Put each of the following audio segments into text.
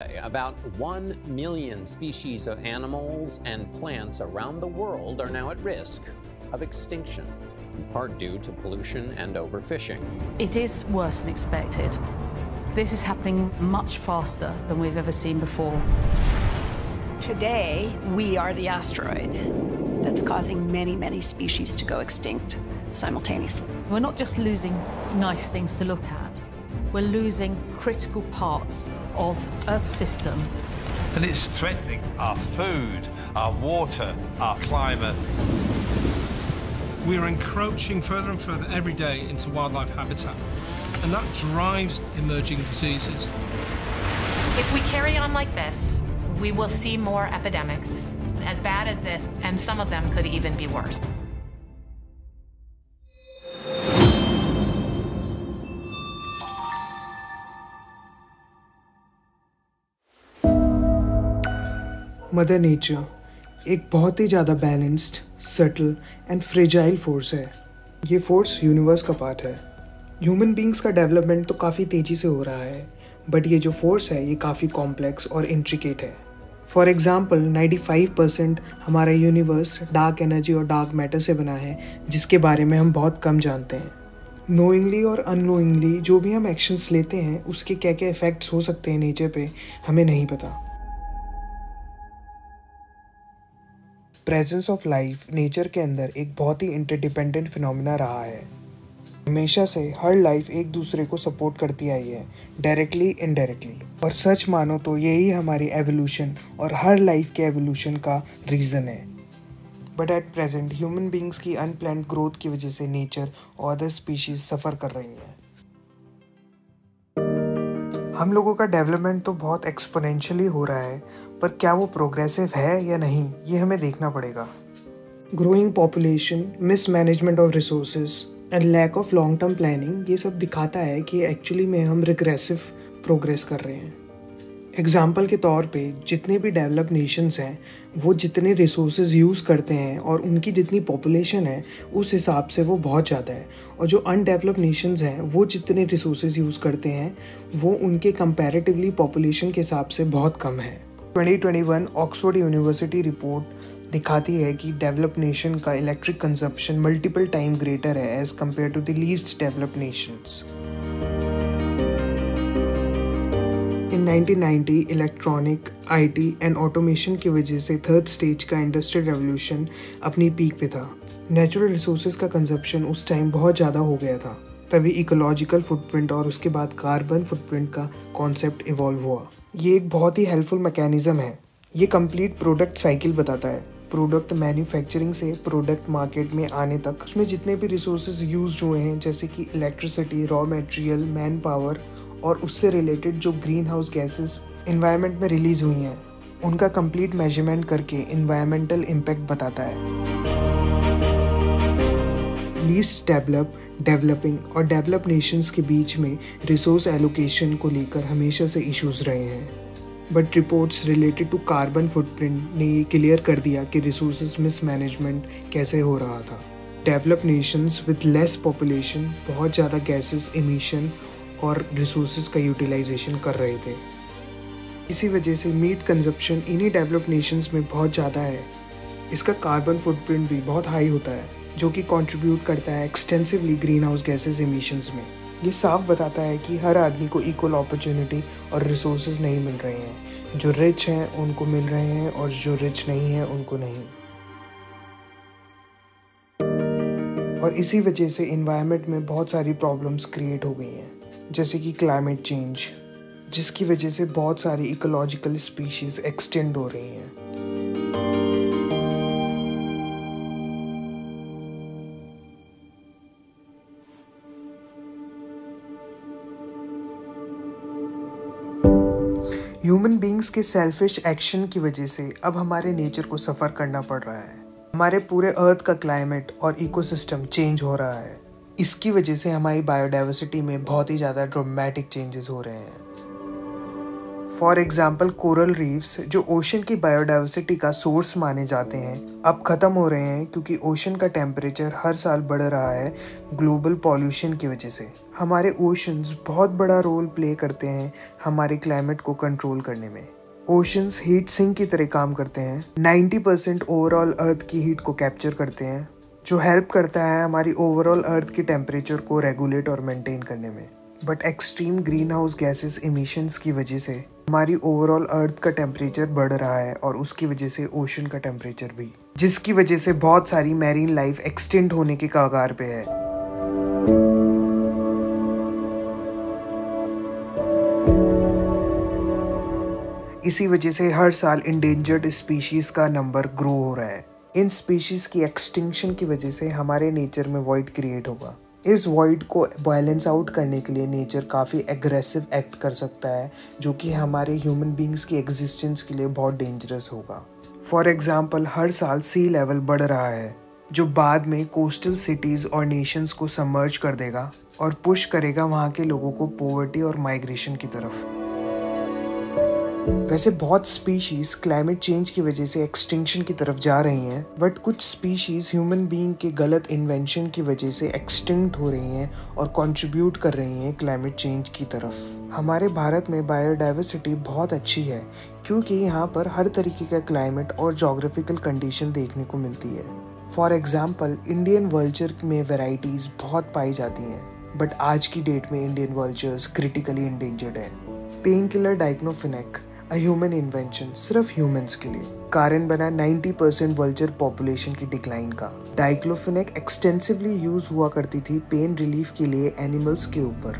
About 1 million species of animals and plants around the world are now at risk of extinction, in part due to pollution and overfishing. It is worse than expected. This is happening much faster than we've ever seen before. Today, we are the asteroid that's causing many species to go extinct simultaneously. We're not just losing nice things to look at, we're losing critical parts of Earth's system. And it's threatening our food, our water, our climate. We are encroaching further and further every day into wildlife habitat, and that drives emerging diseases. If we carry on like this, we will see more epidemics as bad as this, and some of them could even be worse. Mother nature एक बहुत ही ज़्यादा balanced, subtle and fragile force है। ये force universe का part है। Human beings का development तो काफ़ी तेज़ी से हो रहा है, बट ये जो फोर्स है ये काफ़ी कॉम्प्लेक्स और इंट्रिकेट है। फॉर एग्ज़ाम्पल 95% हमारा यूनिवर्स डार्क एनर्जी और डार्क मैटर से बना है, जिसके बारे में हम बहुत कम जानते हैं। नोइंगली और अननोइंगली जो भी हम एक्शंस लेते हैं उसके क्या क्या इफ़ेक्ट्स हो सकते हैं नेचर पे, हमें नहीं पता। प्रेजेंस ऑफ लाइफ नेचर के अंदर एक बहुत ही इंटरडिपेंडेंट फिनोमेना रहा है। हमेशा से हर लाइफ एक दूसरे को सपोर्ट करती आई है, डायरेक्टली इनडायरेक्टली। और सच मानो तो यही हमारी एवोल्यूशन और हर लाइफ के एवोल्यूशन का रीज़न है। But at present human beings की अनप्लान्ड ग्रोथ की वजह से नेचर और अदर स्पीशीज सफ़र कर रही हैं। हम लोगों का डेवलपमेंट तो बहुत एक्सपोनेंशियली हो रहा है, पर क्या वो प्रोग्रेसिव है या नहीं, ये हमें देखना पड़ेगा। Growing population, mismanagement of resources and lack of long term planning, ये सब दिखाता है कि एक्चुअली में हम रिग्रेसिव प्रोग्रेस कर रहे हैं। एग्जाम्पल के तौर पे जितने भी डेवलप नेशंस हैं वो जितने रिसोर्सेज यूज़ करते हैं और उनकी जितनी पॉपुलेशन है उस हिसाब से वो बहुत ज़्यादा है, और जो अनडेवलप नेशंस हैं वो जितने रिसोर्सेज यूज़ करते हैं वो उनके कंपैरेटिवली पॉपुलेशन के हिसाब से बहुत कम है। 2021 ऑक्सफोर्ड यूनिवर्सिटी रिपोर्ट दिखाती है कि डेवलप नेशन का electric consumption multiple time greater है as compare to the least develop nations. In 1990 electronic, IT and automation की वजह से थर्ड स्टेज का इंडस्ट्रियल रेवोल्यूशन अपनी पीक पे था। नेचुरल रिसोर्सेज का कंजप्शन उस टाइम बहुत ज़्यादा हो गया था, तभी इकोलॉजिकल फुटप्रिंट और उसके बाद कार्बन फुटप्रिंट का कॉन्सेप्ट इवॉल्व हुआ। ये एक बहुत ही हेल्पफुल मैकेनिज्म है। ये कंप्लीट प्रोडक्ट साइकिल बताता है, प्रोडक्ट मैन्युफैक्चरिंग से प्रोडक्ट मार्केट में आने तक उसमें जितने भी रिसोर्सेज यूज हुए हैं, जैसे कि electricity, raw material, man power और उससे रिलेटेड जो ग्रीन हाउस गैसेस एनवायरनमेंट में रिलीज हुई हैं, उनका कंप्लीट मेजरमेंट करके एनवायरमेंटल इम्पैक्ट बताता है। लीस्ट डेवलप, डेवलपिंग और डेवलप नेशंस के बीच में रिसोर्स एलोकेशन को लेकर हमेशा से इश्यूज रहे हैं, but reports related to carbon footprint ने ये क्लियर कर दिया कि रिसोर्सेज मिसमैनेजमेंट कैसे हो रहा था। Develop Nations with less population बहुत ज़्यादा गैसेस एमिशन और रिसोर्सेज का यूटिलाइजेशन कर रहे थे। इसी वजह से मीट कंजप्शन इन्हीं डेवलप नेशंस में बहुत ज़्यादा है। इसका कार्बन फुटप्रिंट भी बहुत हाई होता है, जो कि कंट्रीब्यूट करता है extensively green house gases emissions में। ये साफ बताता है कि हर आदमी को इक्वल अपॉर्चुनिटी और रिसोर्सेज नहीं मिल रहे हैं। जो रिच हैं उनको मिल रहे हैं और जो रिच नहीं हैं उनको नहीं। और इसी वजह से इन्वायरमेंट में बहुत सारी प्रॉब्लम्स क्रिएट हो गई हैं, जैसे कि क्लाइमेट चेंज, जिसकी वजह से बहुत सारी इकोलॉजिकल स्पीशीज एक्सटेंड हो रही हैं। ह्यूमन बींग्स के सेल्फिश एक्शन की वजह से अब हमारे नेचर को सफ़र करना पड़ रहा है। हमारे पूरे अर्थ का क्लाइमेट और इकोसिस्टम चेंज हो रहा है। इसकी वजह से हमारी बायोडाइवर्सिटी में बहुत ही ज़्यादा ड्रामेटिक चेंजेस हो रहे हैं। फॉर एग्जाम्पल कोरल रीफ्स जो ओशन की बायोडाइवर्सिटी का सोर्स माने जाते हैं अब ख़त्म हो रहे हैं क्योंकि ओशन का टेम्परेचर हर साल बढ़ रहा है ग्लोबल पॉल्यूशन की वजह से। हमारे ओशंस बहुत बड़ा रोल प्ले करते हैं हमारे क्लाइमेट को कंट्रोल करने में। ओशंस हीट सिंक की तरह काम करते हैं, 90% ओवरऑल अर्थ की हीट को कैप्चर करते हैं, जो हेल्प करता है हमारी ओवरऑल अर्थ की टेम्परेचर को रेगुलेट और मेंटेन करने में। But extreme green house gases emissions की वजह से हमारी ओवरऑल अर्थ का टेम्परेचर बढ़ रहा है और उसकी वजह से ओशन का टेम्परेचर भी, जिसकी वजह से बहुत सारी मैरीन लाइफ एक्सटिंक्ट होने के कगार पे है। इसी वजह से हर साल इंडेंजर्ड स्पीशीज का नंबर ग्रो हो रहा है। इन स्पीशीज की एक्सटिंक्शन की वजह से हमारे नेचर में वॉइड क्रिएट होगा। इस वॉइड को बैलेंस आउट करने के लिए नेचर काफ़ी एग्रेसिव एक्ट कर सकता है, जो कि हमारे ह्यूमन बींग्स की एग्जिस्टेंस के लिए बहुत डेंजरस होगा। फॉर एग्जांपल हर साल सी लेवल बढ़ रहा है, जो बाद में कोस्टल सिटीज़ और नेशंस को सबमर्ज कर देगा और पुश करेगा वहाँ के लोगों को पॉवर्टी और माइग्रेशन की तरफ। वैसे बहुत स्पीशीज क्लाइमेट चेंज की वजह से एक्सटिंक्शन की तरफ जा रही हैं, बट कुछ स्पीशीज ह्यूमन बीइंग के गलत इन्वेंशन की वजह से एक्सटिंक्ट हो रही हैं और कंट्रीब्यूट कर रही हैं क्लाइमेट चेंज की तरफ। हमारे भारत में बायोडाइवर्सिटी बहुत अच्छी है क्योंकि यहाँ पर हर तरीके का क्लाइमेट और जोग्राफिकल कंडीशन देखने को मिलती है। फॉर एग्जाम्पल इंडियन वल्चर में वेराइटीज़ बहुत पाई जाती हैं, बट आज की डेट में इंडियन वल्चर्स क्रिटिकली इंडेंजर्ड है। Pain killer diclofenac human invention सिर्फ ह्यूमंस के लिए कारण बना 90% वल्चर पॉपुलेशन की डिक्लाइन का। डाइक्लोफिनेक एक्सटेंसिवली यूज हुआ करती थी पेन रिलीफ के लिए एनिमल्स के ऊपर,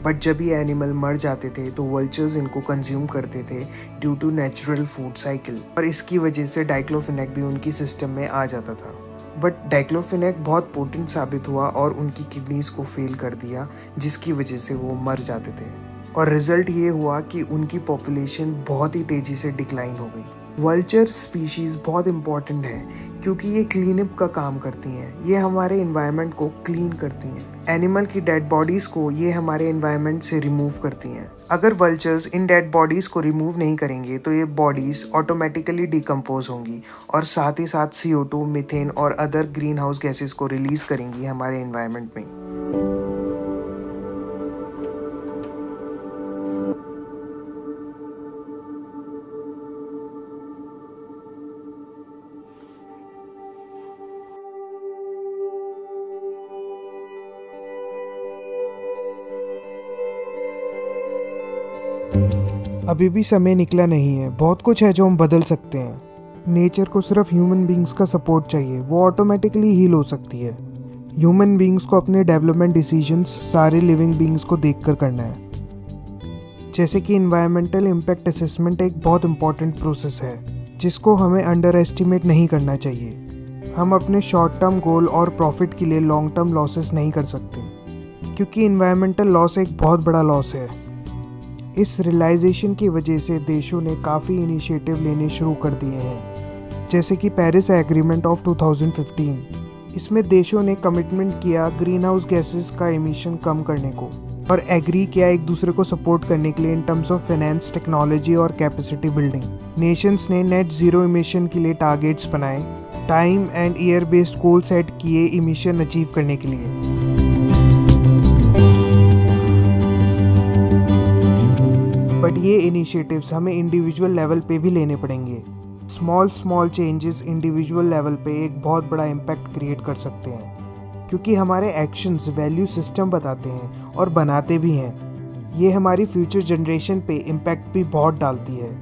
बट जब ये एनिमल मर जाते थे तो वल्चर्स इनको कंज्यूम करते थे due to natural food cycle, और इसकी वजह से डाइक्लोफिनेक भी उनकी सिस्टम में आ जाता था। बट डाइक्लोफिनेक बहुत पोटेंट साबित हुआ और उनकी किडनीज को फेल कर दिया, जिसकी वजह से वो मर जाते थे, और रिजल्ट ये हुआ कि उनकी पॉपुलेशन बहुत ही तेज़ी से डिक्लाइन हो गई। वल्चर स्पीशीज़ बहुत इम्पॉर्टेंट है क्योंकि ये क्लीन अप का काम करती हैं, ये हमारे एनवायरनमेंट को क्लीन करती हैं। एनिमल की डेड बॉडीज़ को ये हमारे एनवायरनमेंट से रिमूव करती हैं। अगर वल्चर्स इन डेड बॉडीज़ को रिमूव नहीं करेंगे तो ये बॉडीज़ ऑटोमेटिकली डिकम्पोज होंगी और साथ ही साथ CO2, मीथेन और अदर ग्रीन हाउस गैसेस को रिलीज़ करेंगी हमारे एनवायरनमेंट में। अभी भी समय निकला नहीं है, बहुत कुछ है जो हम बदल सकते हैं। नेचर को सिर्फ ह्यूमन बींग्स का सपोर्ट चाहिए, वो ऑटोमेटिकली हील हो सकती है। ह्यूमन बींग्स को अपने डेवलपमेंट डिसीजंस सारे लिविंग बींग्स को देखकर करना है। जैसे कि इन्वायरमेंटल इम्पैक्ट असेसमेंट एक बहुत इंपॉर्टेंट प्रोसेस है जिसको हमें अंडर एस्टिमेट नहीं करना चाहिए। हम अपने शॉर्ट टर्म गोल और प्रॉफिट के लिए लॉन्ग टर्म लॉसेस नहीं कर सकते, क्योंकि इन्वायरमेंटल लॉस एक बहुत बड़ा लॉस है। इस रियलाइजेशन की वजह से देशों ने काफ़ी इनिशिएटिव लेने शुरू कर दिए हैं, जैसे कि पेरिस एग्रीमेंट ऑफ 2015। इसमें देशों ने कमिटमेंट किया ग्रीन हाउस गैसेस का एमिशन कम करने को, और एग्री किया एक दूसरे को सपोर्ट करने के लिए in terms of finance, technology और कैपेसिटी बिल्डिंग। नेशंस ने नेट ज़ीरो इमिशन के लिए टारगेट्स बनाए, time and year based goal set किए इमिशन अचीव करने के लिए। बट ये इनिशिएटिव्स हमें इंडिविजुअल लेवल पे भी लेने पड़ेंगे। स्मॉल चेंजेस इंडिविजुअल लेवल पे एक बहुत बड़ा इम्पैक्ट क्रिएट कर सकते हैं, क्योंकि हमारे एक्शंस वैल्यू सिस्टम बताते हैं और बनाते भी हैं। ये हमारी फ्यूचर जनरेशन पे इम्पैक्ट भी बहुत डालती है।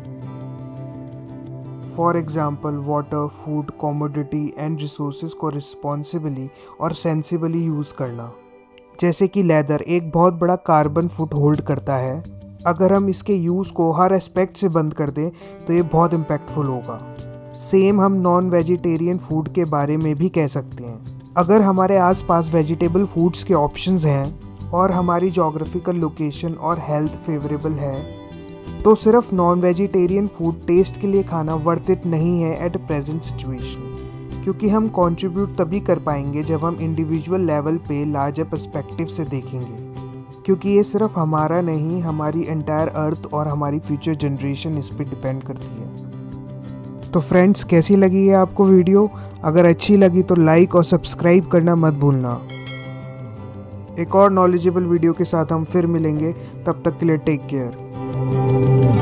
For example water, food, commodity and resources को रिस्पॉन्सिबली और सेंसिबली यूज़ करना। जैसे कि लेदर एक बहुत बड़ा कार्बन फुट होल्ड करता है, अगर हम इसके यूज़ को हर एस्पेक्ट से बंद कर दें तो ये बहुत इम्पैक्टफुल होगा। सेम हम नॉन वेजिटेरियन फूड के बारे में भी कह सकते हैं। अगर हमारे आसपास वेजिटेबल फूड्स के ऑप्शंस हैं और हमारी जोग्राफिकल लोकेशन और हेल्थ फेवरेबल है, तो सिर्फ नॉन वेजिटेरियन फूड टेस्ट के लिए खाना वर्थ इट नहीं है एट प्रेजेंट सिचुएशन, क्योंकि हम कंट्रीब्यूट तभी कर पाएंगे जब हम इंडिविजुअल लेवल पे लार्जर पर्सपेक्टिव से देखेंगे। क्योंकि ये सिर्फ हमारा नहीं, हमारी एंटायर अर्थ और हमारी फ्यूचर जनरेशन इस पे डिपेंड करती है। तो फ्रेंड्स, कैसी लगी है आपको वीडियो? अगर अच्छी लगी तो लाइक और सब्सक्राइब करना मत भूलना। एक और नॉलेजेबल वीडियो के साथ हम फिर मिलेंगे, तब तक के लिए टेक केयर।